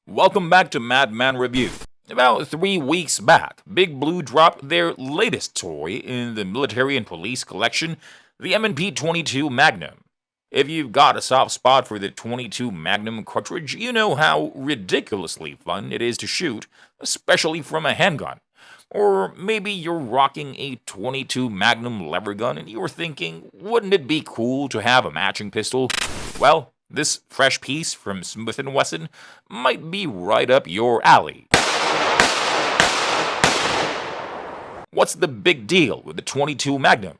Welcome back to MADMAN Review. About 3 weeks back, Big Blue dropped their latest toy in the military and police collection, the M&P 22 Magnum. If you've got a soft spot for the 22 Magnum cartridge, you know how ridiculously fun it is to shoot, especially from a handgun. Or maybe you're rocking a 22 Magnum lever gun and you're thinking, wouldn't it be cool to have a matching pistol? Well, this fresh piece from Smith Wesson might be right up your alley. What's the big deal with the 22 Magnum?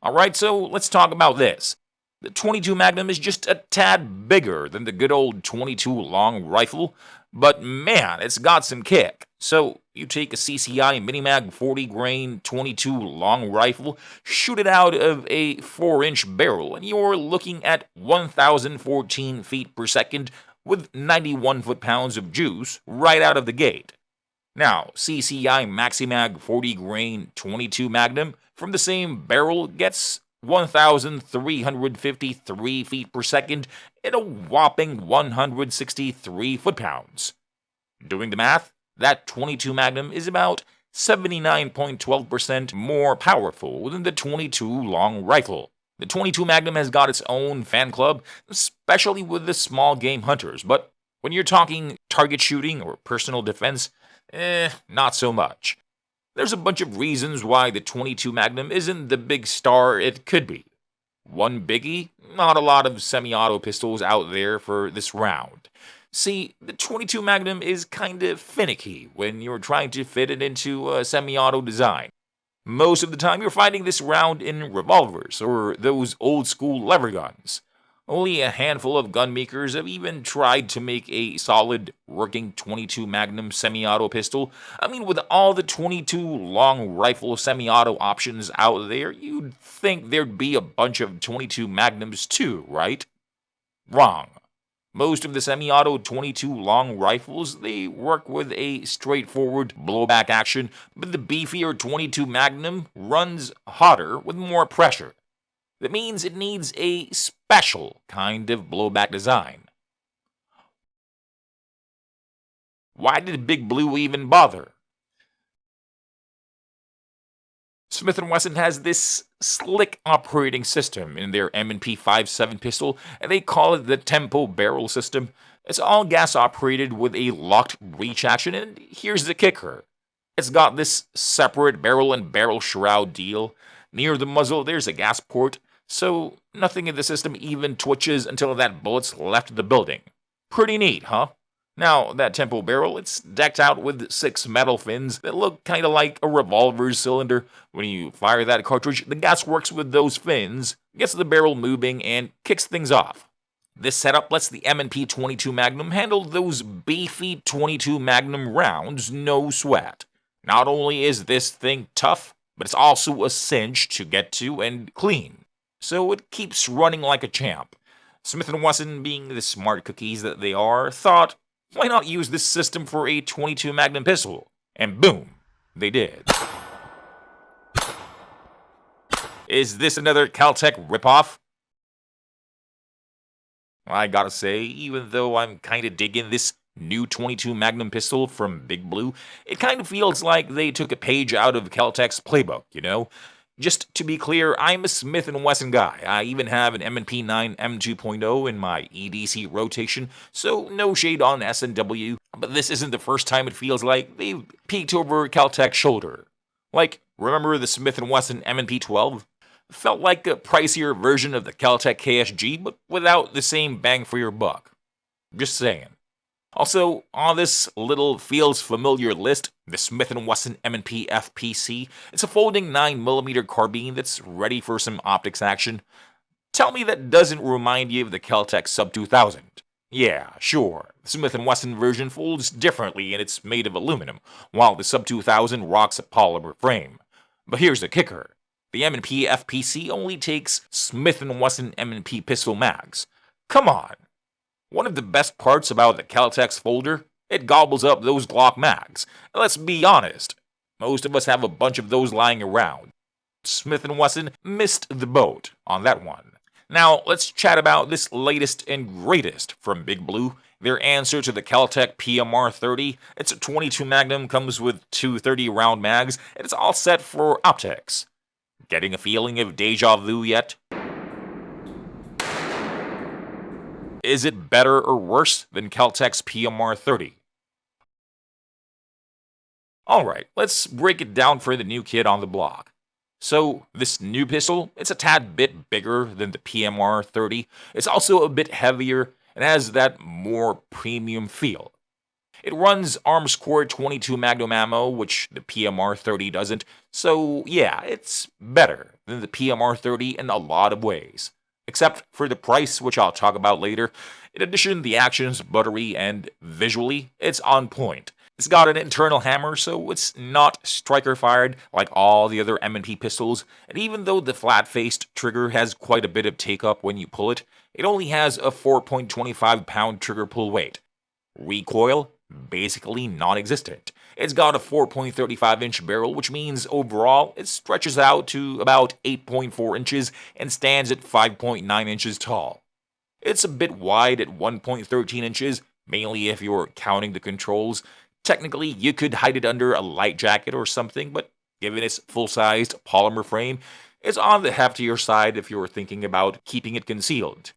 Alright, so let's talk about this. The 22 Magnum is just a tad bigger than the good old 22 long rifle, but man, it's got some kick. So you take a CCI Minimag 40 grain 22 long rifle, shoot it out of a 4-inch barrel, and you're looking at 1,014 feet per second with 91 foot-pounds of juice right out of the gate. Now, CCI Maximag 40 grain 22 Magnum from the same barrel gets 1,353 feet per second in a whopping 163 foot-pounds. Doing the math, that 22 Magnum is about 79.12% more powerful than the 22 long rifle. The 22 Magnum has got its own fan club, especially with the small game hunters, but when you're talking target shooting or personal defense, not so much. There's a bunch of reasons why the 22 Magnum isn't the big star it could be. One biggie, not a lot of semi-auto pistols out there for this round. See, the 22 Magnum is kinda finicky when you're trying to fit it into a semi-auto design. Most of the time you're finding this round in revolvers or those old-school lever guns. Only a handful of gun makers have even tried to make a solid working 22 Magnum semi-auto pistol. I mean, with all the 22 long rifle semi-auto options out there, you'd think there'd be a bunch of 22 Magnums too, right? Wrong. Most of the semi-auto 22 long rifles, they work with a straightforward blowback action, but the beefier 22 Magnum runs hotter with more pressure. That means it needs a special kind of blowback design. Why did Big Blue even bother? Smith & Wesson has this slick operating system in their M&P 57 pistol, and they call it the Tempo Barrel System. It's all gas operated with a locked breech action, and here's the kicker. It's got this separate barrel and barrel shroud deal. Near the muzzle, there's a gas port, so nothing in the system even twitches until that bullet's left the building. Pretty neat, huh? Now, that Tempo barrel, it's decked out with 6 metal fins that look kinda like a revolver's cylinder. When you fire that cartridge, the gas works with those fins, gets the barrel moving, and kicks things off. This setup lets the M&P 22 Magnum handle those beefy 22 Magnum rounds no sweat. Not only is this thing tough, but it's also a cinch to get to and clean. So it keeps running like a champ. Smith & Wesson, being the smart cookies that they are, thought, why not use this system for a 22 Magnum pistol? And boom, they did. Is this another KelTec ripoff? I gotta say, even though I'm kinda digging this new 22 Magnum pistol from Big Blue, it kind of feels like they took a page out of KelTec's playbook, you know? Just to be clear, I'm a Smith & Wesson guy. I even have an M&P 9 M2.0 in my EDC rotation, so no shade on S&W, but this isn't the first time it feels like they've peeked over KelTec's shoulder. Like, remember the Smith & Wesson M&P 12? Felt like a pricier version of the KelTec KSG, but without the same bang for your buck. Just saying. Also, on this little feels familiar list, the Smith & Wesson M&P FPC, it's a folding 9mm carbine that's ready for some optics action. Tell me that doesn't remind you of the KelTec Sub 2000. Yeah, sure, the Smith & Wesson version folds differently and it's made of aluminum, while the Sub 2000 rocks a polymer frame. But here's the kicker. The M&P FPC only takes Smith & Wesson M&P pistol mags. Come on! One of the best parts about the KelTec's folder, it gobbles up those Glock mags. Let's be honest, most of us have a bunch of those lying around. Smith & Wesson missed the boat on that one. Now, let's chat about this latest and greatest from Big Blue. Their answer to the KelTec PMR 30. It's a 22 Magnum, comes with two 30 round mags, and it's all set for optics. Getting a feeling of deja vu yet? Is it better or worse than KelTec's PMR 30? Alright, let's break it down for the new kid on the block. So, this new pistol, it's a tad bit bigger than the PMR 30. It's also a bit heavier and has that more premium feel. It runs Arms Core 22 Magnum ammo, which the PMR 30 doesn't, so yeah, it's better than the PMR 30 in a lot of ways. Except for the price, which I'll talk about later. In addition, the action's buttery and visually, it's on point. It's got an internal hammer, so it's not striker-fired like all the other M&P pistols, and even though the flat-faced trigger has quite a bit of take-up when you pull it, it only has a 4.25 pound trigger pull weight. Recoil? Basically non-existent. It's got a 4.35-inch barrel, which means overall it stretches out to about 8.4 inches and stands at 5.9 inches tall. It's a bit wide at 1.13 inches, mainly if you're counting the controls. Technically, you could hide it under a light jacket or something, but given its full-sized polymer frame, it's on the heftier side if you're thinking about keeping it concealed.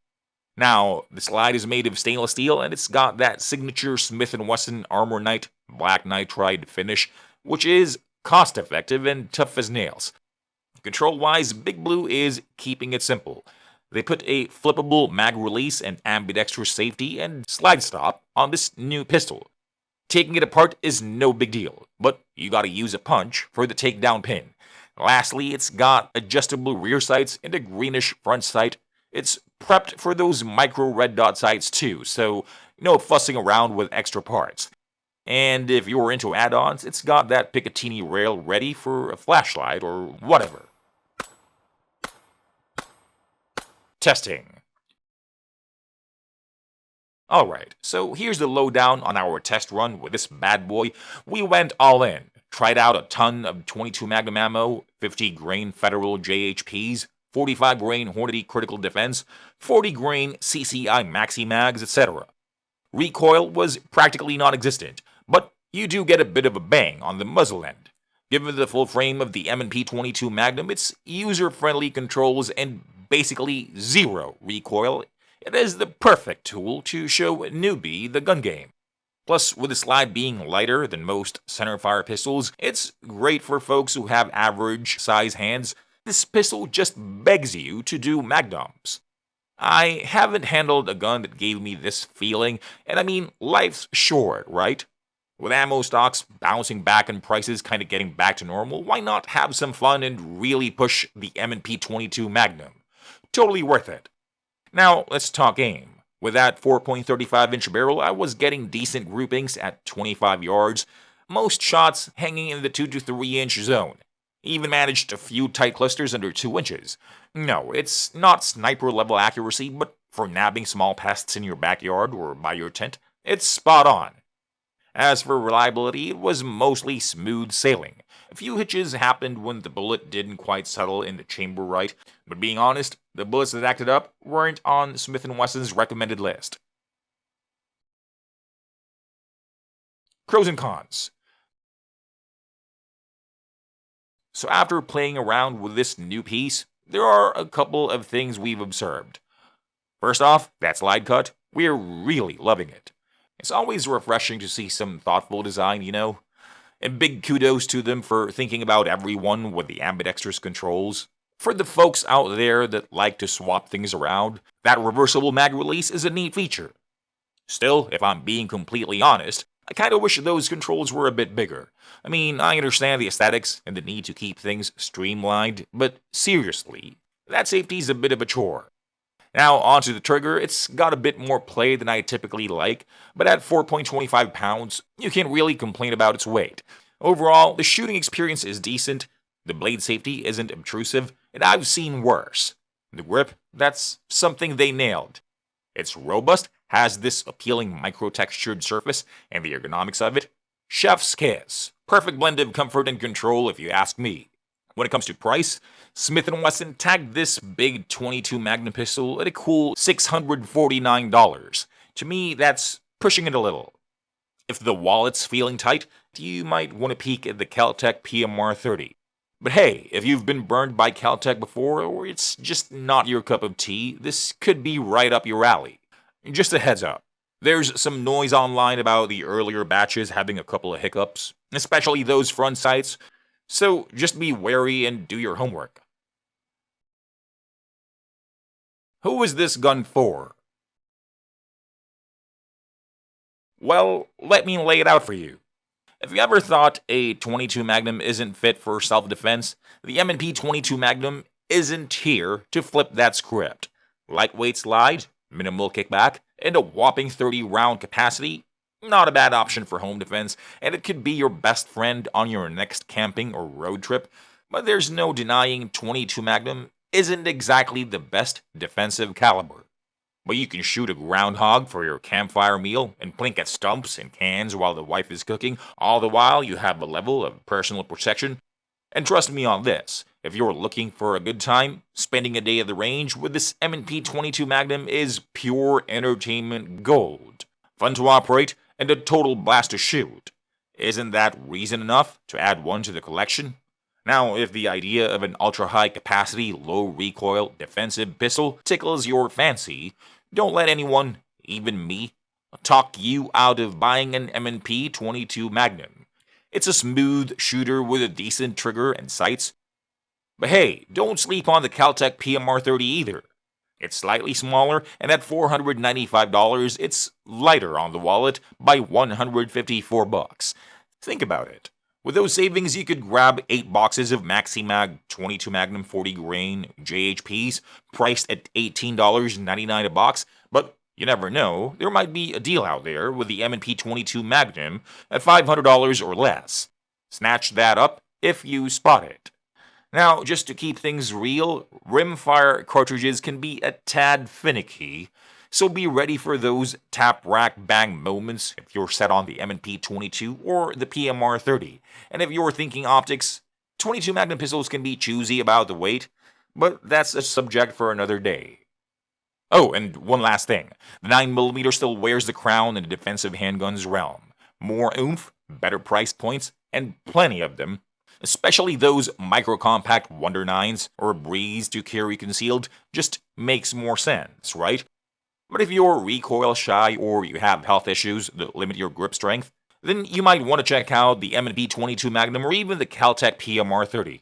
Now, the slide is made of stainless steel, and it's got that signature Smith Wesson Armor Night black nitride finish, which is cost-effective and tough as nails. Control-wise, Big Blue is keeping it simple. They put a flippable mag release and ambidextrous safety and slide stop on this new pistol. Taking it apart is no big deal, but you gotta use a punch for the takedown pin. Lastly, it's got adjustable rear sights and a greenish front sight. It's prepped for those micro red dot sights too, so no fussing around with extra parts. And if you're into add-ons, it's got that Picatinny rail ready for a flashlight or whatever. Testing. Alright, so here's the lowdown on our test run with this bad boy. We went all in, tried out a ton of 22 Magnum ammo, 50 grain Federal JHPs, 45 grain Hornady Critical Defense, 40 grain CCI Maxi Mags, etc. Recoil was practically non-existent, but you do get a bit of a bang on the muzzle end. Given the full frame of the M&P 22 Magnum, its user-friendly controls and basically zero recoil, it is the perfect tool to show a newbie the gun game. Plus, with the slide being lighter than most centerfire pistols, it's great for folks who have average size hands. This pistol just begs you to do magnums. I haven't handled a gun that gave me this feeling, and I mean, life's short, right? With ammo stocks bouncing back and prices kind of getting back to normal, why not have some fun and really push the M&P 22 Magnum? Totally worth it. Now, let's talk aim. With that 4.35-inch barrel, I was getting decent groupings at 25 yards, most shots hanging in the 2 to 3 inch zone. Even managed a few tight clusters under 2 inches. No, it's not sniper level accuracy, but for nabbing small pests in your backyard or by your tent, it's spot on. As for reliability, it was mostly smooth sailing. A few hitches happened when the bullet didn't quite settle in the chamber right, but being honest, the bullets that acted up weren't on Smith & Wesson's recommended list. Pros and cons. So after playing around with this new piece, there are a couple of things we've observed. First off, that slide cut, we're really loving it. It's always refreshing to see some thoughtful design, you know? And big kudos to them for thinking about everyone with the ambidextrous controls. For the folks out there that like to swap things around, that reversible mag release is a neat feature. Still, if I'm being completely honest, I kinda wish those controls were a bit bigger. I mean, I understand the aesthetics and the need to keep things streamlined, but seriously, that safety's a bit of a chore. Now, onto the trigger, it's got a bit more play than I typically like, but at 4.25 pounds, you can't really complain about its weight. Overall, the shooting experience is decent, the blade safety isn't obtrusive, and I've seen worse. The grip, that's something they nailed. It's robust, has this appealing micro-textured surface, and the ergonomics of it, chef's kiss. Perfect blend of comfort and control if you ask me. When it comes to price, Smith Wesson tagged this big 22 Magnum pistol at a cool $649. To me, that's pushing it a little. If the wallet's feeling tight, you might want to peek at the KelTec PMR 30. But hey, if you've been burned by KelTec before, or it's just not your cup of tea, this could be right up your alley. Just a heads up. There's some noise online about the earlier batches having a couple of hiccups, especially those front sights, so just be wary and do your homework. Who is this gun for? Well, let me lay it out for you. If you ever thought a 22 Magnum isn't fit for self-defense, the M&P 22 Magnum isn't here to flip that script. Lightweight slide, minimal kickback, and a whopping 30-round capacity, not a bad option for home defense, and it could be your best friend on your next camping or road trip, but there's no denying 22 Magnum isn't exactly the best defensive caliber. But you can shoot a groundhog for your campfire meal and plink at stumps and cans while the wife is cooking, all the while you have a level of personal protection. And trust me on this, if you're looking for a good time, spending a day at the range with this M&P 22 Magnum is pure entertainment gold. Fun to operate and a total blast to shoot. Isn't that reason enough to add one to the collection? Now, if the idea of an ultra-high capacity, low-recoil, defensive pistol tickles your fancy, don't let anyone, even me, talk you out of buying an M&P 22 Magnum. It's a smooth shooter with a decent trigger and sights. But hey, don't sleep on the KelTec PMR 30 either. It's slightly smaller, and at $495, it's lighter on the wallet by $154. Think about it. With those savings, you could grab 8 boxes of Maximag 22 Magnum 40 grain JHPs, priced at $18.99 a box, but you never know, there might be a deal out there with the M&P 22 Magnum at $500 or less. Snatch that up if you spot it. Now, just to keep things real, rimfire cartridges can be a tad finicky, so be ready for those tap rack bang moments if you're set on the M&P 22 or the PMR 30. And if you're thinking optics, 22 Magnum pistols can be choosy about the weight, but that's a subject for another day. Oh, and one last thing. The 9mm still wears the crown in the defensive handguns realm. More oomph, better price points, and plenty of them. Especially those micro-compact Wonder 9s or Breeze to carry concealed just makes more sense, right? But if you're recoil shy or you have health issues that limit your grip strength, then you might want to check out the M&P 22 Magnum or even the KelTec PMR 30.